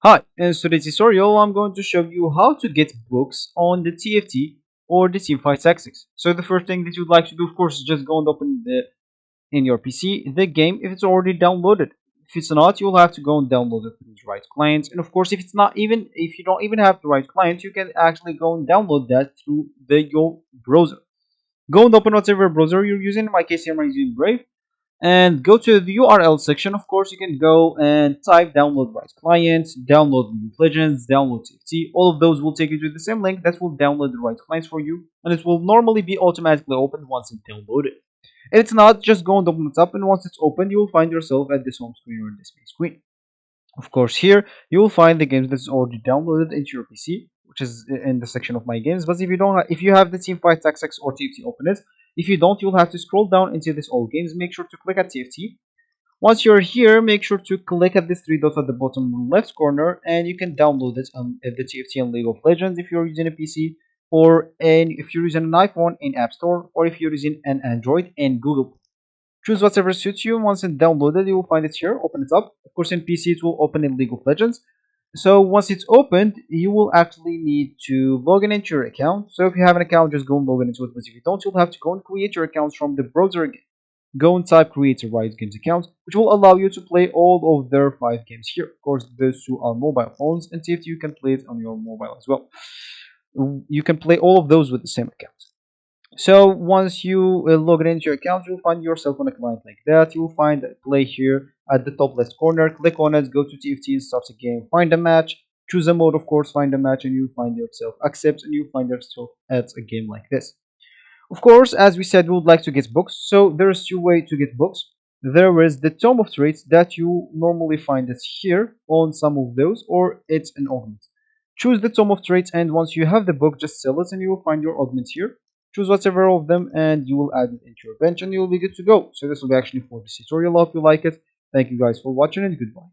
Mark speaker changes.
Speaker 1: Hi, in today's tutorial, I'm going to show you how to get books on the TFT or the Teamfight tactics. So the first thing that you'd like to do, of course, is just go and open in your PC the game if it's already downloaded. If it's not, you'll have to go and download it through the right client. And of course, if you don't even have the right client, you can actually go and download that through your browser. Go and open whatever browser you're using. In my case, here I'm using Brave, and go to the URL section. Of course, you can go and type download Rise Client, download League of Legends, download TFT. All of those will take you to the same link that will download the right clients for you, and it will normally be automatically opened once it's downloaded. And it's not, just go and open it up, and once it's open, you will find yourself at this home screen or this main screen. Of course, here you will find the games that's already downloaded into your PC, which is in the section of my games. But if you have the Teamfight Tactics or TFT, open it. If you don't, you'll have to scroll down into this all games. Make sure to click at TFT. Once you're here, make sure to click at this three dots at the bottom left corner, and you can download it on the TFT and League of Legends if you're using a PC, or if you're using an iPhone in App Store, or if you're using an Android in Google. Choose whatever suits you. Once it's downloaded, you will find it here. Open it up. Of course, in PC, it will open in League of Legends. So once it's opened, you will actually need to log in into your account. So if you have an account, just go and log in into it. But if you don't, you'll have to go and create your account from the browser again. Go and type create a Riot Games account, which will allow you to play all of their 5 games here. Of course, those two are mobile phones, and see if you can play it on your mobile as well. You can play all of those with the same account. So once you log in into your account, you'll find yourself on a client like that. You'll find play here at the top left corner. Click on it, go to TFT and start a game. Find a match, choose a mode, of course, find a match, and you'll find yourself accept, and you'll find yourself at a game like this. Of course, as we said, we would like to get books. So there's two ways to get books. There is the Tome of Traits that you normally find it here on some of those, or it's an augment. Choose the Tome of Traits, and once you have the book, just sell it, and you will find your augments here. Choose whatever of them, and you will add it into your bench, and you will be good to go. So this will be actually for this tutorial. I hope you like it. Thank you guys for watching, and goodbye.